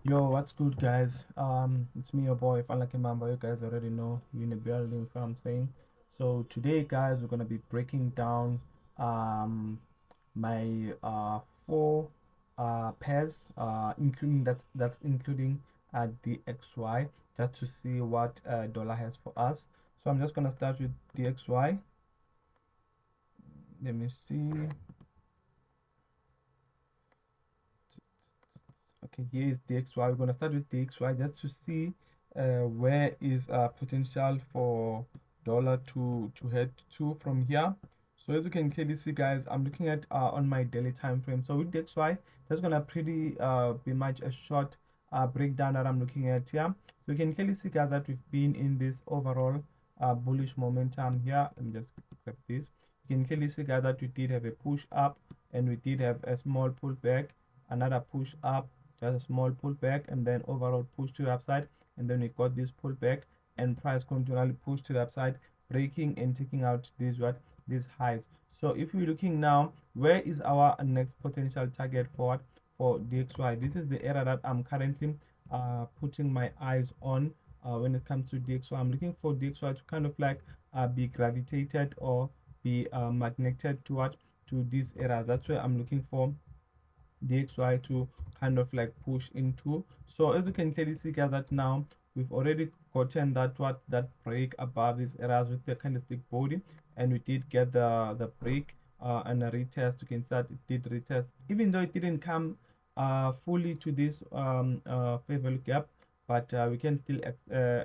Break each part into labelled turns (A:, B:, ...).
A: Yo, what's good, guys? It's me, your boy Fanilakhe. You guys already know you in the building. What I'm saying. So today, guys, we're gonna be breaking down my four pairs, including that's including the XY, just to see what dollar has for us. So I'm just gonna start with the XY. Let me see. Okay, here is the XY. We're gonna start with the XY just to see where is potential for dollar to head to from here. So as you can clearly see, guys, I'm looking at on my daily time frame. So with the XY, that's gonna pretty be much a short breakdown that I'm looking at here. So you can clearly see, guys, that we've been in this overall bullish momentum here. Let me just grab this. You can clearly see, guys, that we did have a push up and we did have a small pullback, another push up, just a small pullback, and then overall push to the upside, and then we got this pullback and price continually push to the upside, breaking and taking out these highs. So if we're looking now, where is our next potential target for DXY? This is the area that I'm currently putting my eyes on when it comes to DXY. I'm looking for DXY to kind of like be gravitated or be magneted to these areas. That's where I'm looking for DXY to kind of like push into. So as you can clearly see, guys, that now we've already gotten that break above these areas with the candlestick body, and we did get the break and a retest. You can start, it did retest, even though it didn't come fully to this fair value gap, but we can still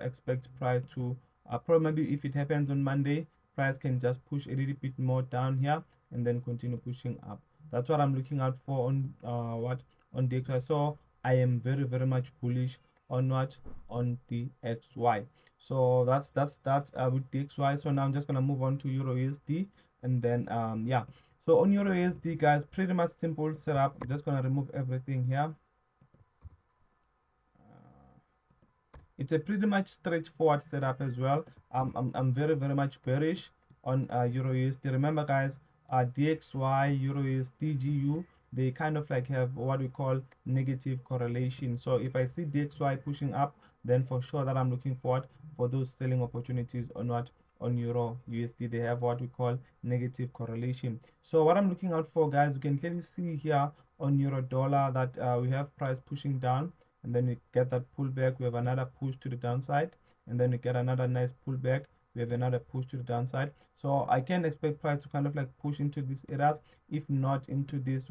A: expect price to probably, if it happens on Monday, price can just push a little bit more down here and then continue pushing up. That's what I'm looking out for on on the XY. So I am very much bullish on on the XY. So that's that with the XY. So now I'm just gonna move on to Euro USD, and then yeah. So on Euro USD, guys, pretty much simple setup. I'm just gonna remove everything here. It's a pretty much straightforward setup as well. I'm very much bearish on Euro USD. Remember, guys, DXY, Euro USD, GU, they kind of like have what we call negative correlation. So if I see DXY pushing up, then for sure that I'm looking forward for those selling opportunities on on Euro USD. They have what we call negative correlation. So what I'm looking out for, guys, you can clearly see here on Euro dollar that we have price pushing down, and then we get that pullback. We have another push to the downside, and then we get another nice pullback. We have another push to the downside. So I can expect price to kind of like push into these areas, if not into this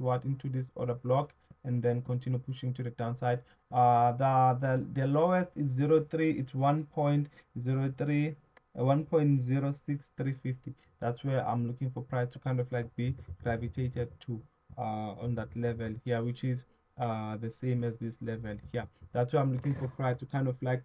A: other block, and then continue pushing to the downside. The lowest is 0.3. It's 1.03. 1.06350. That's where I'm looking for price to kind of like be gravitated to on that level here, which is the same as this level here. That's why I'm looking for price to kind of like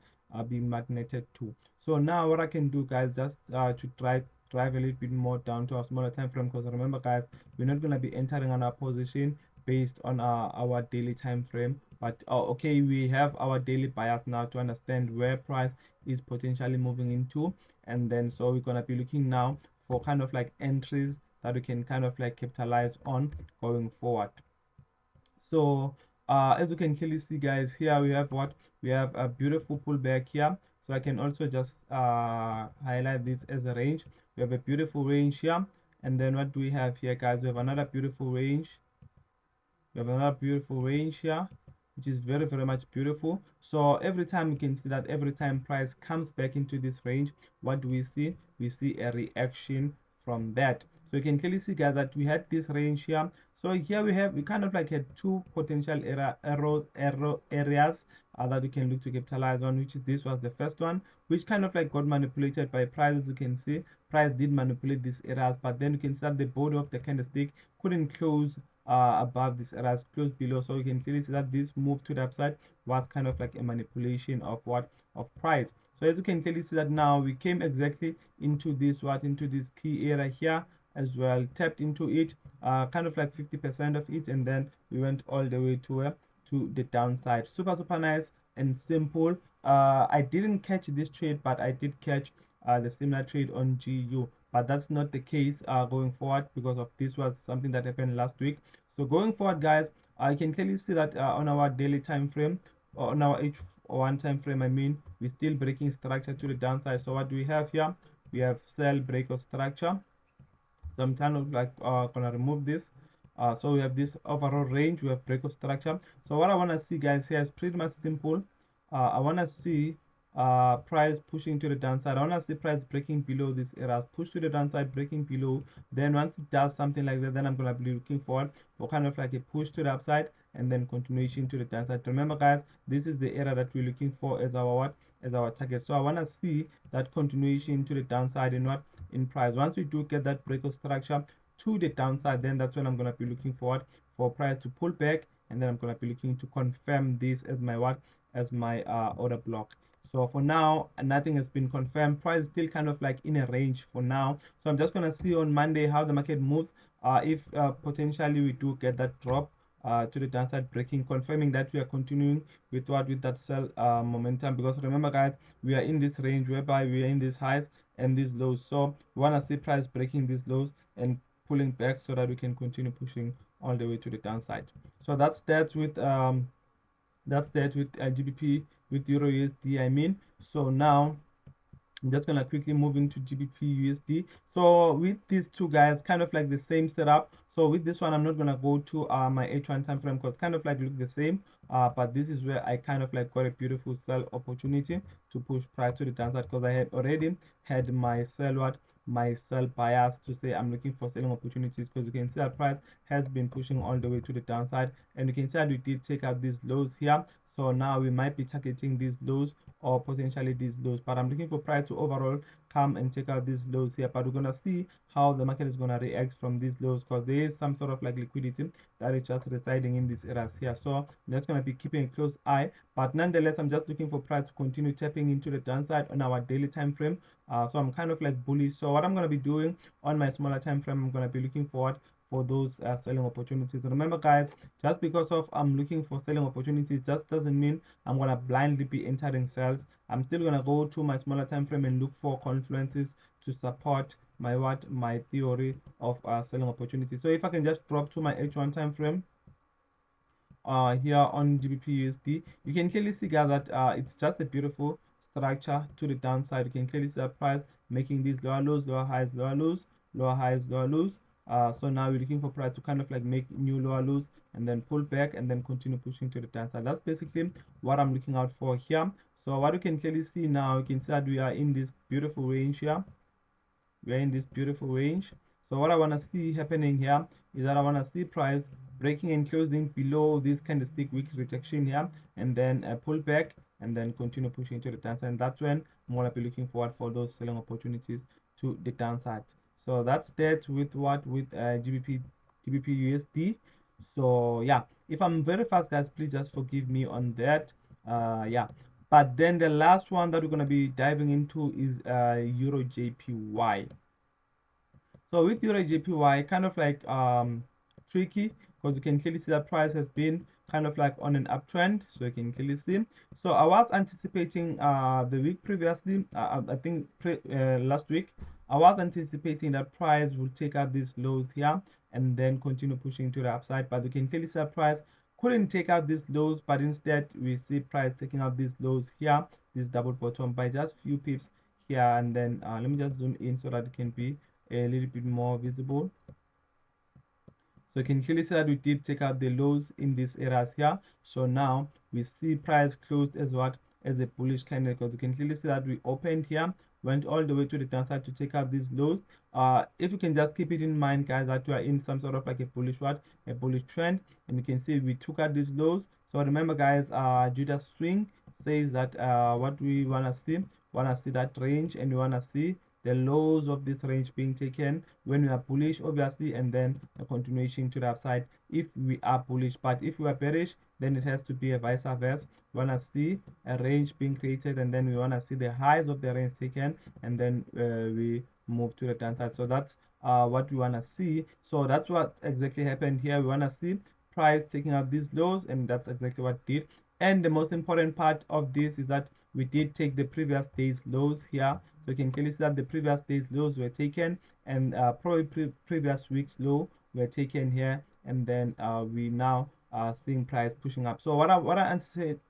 A: be magneted to. So now what I can do, guys, just to drive a little bit more down to a smaller time frame, because remember, guys, we're not going to be entering on our position based on our daily time frame, but okay, we have our daily bias now to understand where price is potentially moving into, and then so we're going to be looking now for kind of like entries that we can kind of like capitalize on going forward. So as you can clearly see, guys, here we have we have a beautiful pullback here. So I can also just highlight this as a range. We have a beautiful range here, and then what do we have here, guys? We have another beautiful range. We have another beautiful range here, which is very much beautiful. So every time you can see that every time price comes back into this range, what do we see? We see a reaction from that. So you can clearly see, guys, that we had this range here. So here we kind of like had two potential areas that we can look to capitalize on, which is this was the first one, which kind of like got manipulated by price. As you can see, price did manipulate these areas, but then you can see that the body of the candlestick couldn't close above this areas, close below. So you can clearly see that this move to the upside was kind of like a manipulation of price. So as you can clearly see that now we came exactly into this into this key area here as well, tapped into it, kind of like 50% of it, and then we went all the way to the downside. Super nice and simple. I didn't catch this trade, but I did catch the similar trade on GU, but that's not the case going forward, because of this was something that happened last week. So going forward, guys, I can clearly see that on our daily time frame, on our H1 time frame, I mean, we're still breaking structure to the downside. So what do we have here? We have sell break of structure. So I'm kind of like gonna remove this. So we have this overall range, we have break of structure. So what I want to see, guys, here is pretty much simple. I want to see price pushing to the downside. I want to see price breaking below this area, push to the downside, breaking below. Then once it does something like that, then I'm gonna be looking for kind of like a push to the upside and then continuation to the downside. Remember, guys, this is the area that we're looking for as our what, as our target. So I want to see that continuation to the downside in what, in price. Once we do get that break of structure to the downside, then that's when I'm going to be looking forward for price to pull back, and then I'm going to be looking to confirm this as my what, as my order block. So for now, nothing has been confirmed. Price is still kind of like in a range for now. So I'm just going to see on Monday how the market moves. If potentially we do get that drop to the downside, breaking, confirming that we are continuing with what, with that sell momentum. Because remember, guys, we are in this range whereby we are in these highs and these lows. So we want to see price breaking these lows and pulling back so that we can continue pushing all the way to the downside. So that's that with GBP, with Euro USD, I mean. So now I'm just gonna quickly move into GBP USD. So with these two guys, kind of like the same setup. So with this one, I'm not gonna go to my H1 time frame because kind of like look the same. But this is where I kind of like got a beautiful sell opportunity to push price to the downside, because I had already had my sell what, my sell bias to say I'm looking for selling opportunities, because you can see that price has been pushing all the way to the downside, and you can see that we did take out these lows here. So now we might be targeting these lows or potentially these lows, but I'm looking for price to overall come and check out these lows here. But we're gonna see how the market is gonna react from these lows, because there is some sort of like liquidity that is just residing in these areas here. So I'm just gonna be keeping a close eye, but nonetheless, I'm just looking for price to continue tapping into the downside on our daily time frame. So I'm kind of like bullish. So what I'm gonna be doing on my smaller time frame, I'm gonna be looking forward for those selling opportunities. And remember, guys, just because of I'm looking for selling opportunities just doesn't mean I'm gonna blindly be entering sales. I'm still gonna go to my smaller time frame and look for confluences to support my what, my theory of selling opportunities. So if I can just drop to my H1 time frame here on GBP USD, you can clearly see, guys, that it's just a beautiful structure to the downside. You can clearly see the price making these lower lows, lower highs, lower lows, lower highs, lower lows. So now we're looking for price to kind of like make new lower lows and then pull back and then continue pushing to the downside. That's basically what I'm looking out for here. So what you can clearly see now, you can see that we are in this beautiful range here. We are in this beautiful range. So what I want to see happening here is that I want to see price breaking and closing below this candlestick wick rejection here, and then pull back and then continue pushing to the downside. And that's when I'm going to be looking forward for those selling opportunities to the downside. So that's that with what, with GBP USD. So yeah, if I'm very fast, guys, please just forgive me on that. Yeah, but then the last one that we're going to be diving into is Euro JPY. So with Euro JPY, kind of like tricky, because you can clearly see that price has been kind of like on an uptrend, so you can clearly see. So I was anticipating the week previously, I think last week, I was anticipating that price will take out these lows here and then continue pushing to the upside, but you can clearly see that price couldn't take out these lows, but instead we see price taking out these lows here, this double bottom, by just few pips here. And then let me just zoom in so that it can be a little bit more visible. So you can clearly see that we did take out the lows in these areas here. So now we see price closed as what, as a bullish candle, because you can clearly see that we opened here, went all the way to the downside to take out these lows. If you can just keep it in mind, guys, that we are in some sort of like a bullish what, a bullish trend, and you can see we took out these lows. So remember, guys, Judas swing says that what we want to see that range, and we want to see the lows of this range being taken when we are bullish, obviously, and then a continuation to the upside if we are bullish. But if we are bearish, then it has to be a vice versa. We want to see a range being created, and then we want to see the highs of the range taken, and then we move to the downside. So that's what we want to see. So that's what exactly happened here. We want to see price taking out these lows, and that's exactly what it did. And the most important part of this is that we did take the previous day's lows here. So you can clearly see that the previous day's lows were taken, and probably previous week's low were taken here, and then we now seeing price pushing up. So what I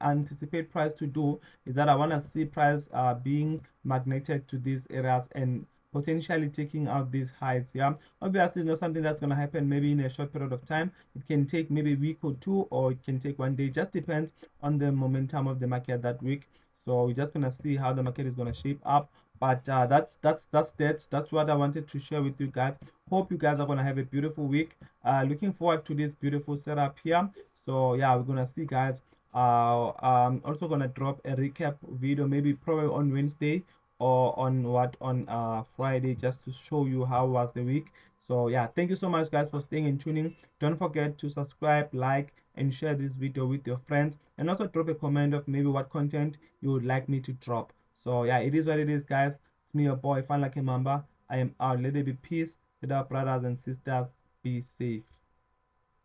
A: anticipate price to do is that I want to see price being magneted to these areas and potentially taking out these highs. Yeah, obviously not something that's going to happen maybe in a short period of time. It can take maybe a week or two, or it can take one day. Just depends on the momentum of the market that week. So we're just gonna see how the market is gonna shape up. But that's what I wanted to share with you guys. Hope you guys are gonna have a beautiful week. Looking forward to this beautiful setup here. So yeah, we're gonna see, guys. I'm also gonna drop a recap video, maybe probably on Wednesday or on Friday, just to show you how was the week. So yeah, thank you so much, guys, for staying and tuning. Don't forget to subscribe, like, and share this video with your friends, and also drop a comment of maybe what content you would like me to drop. So yeah, it is what it is, guys. It's me, your boy Fanilakhe. I am out. Let it be peace with our brothers and sisters. Be safe.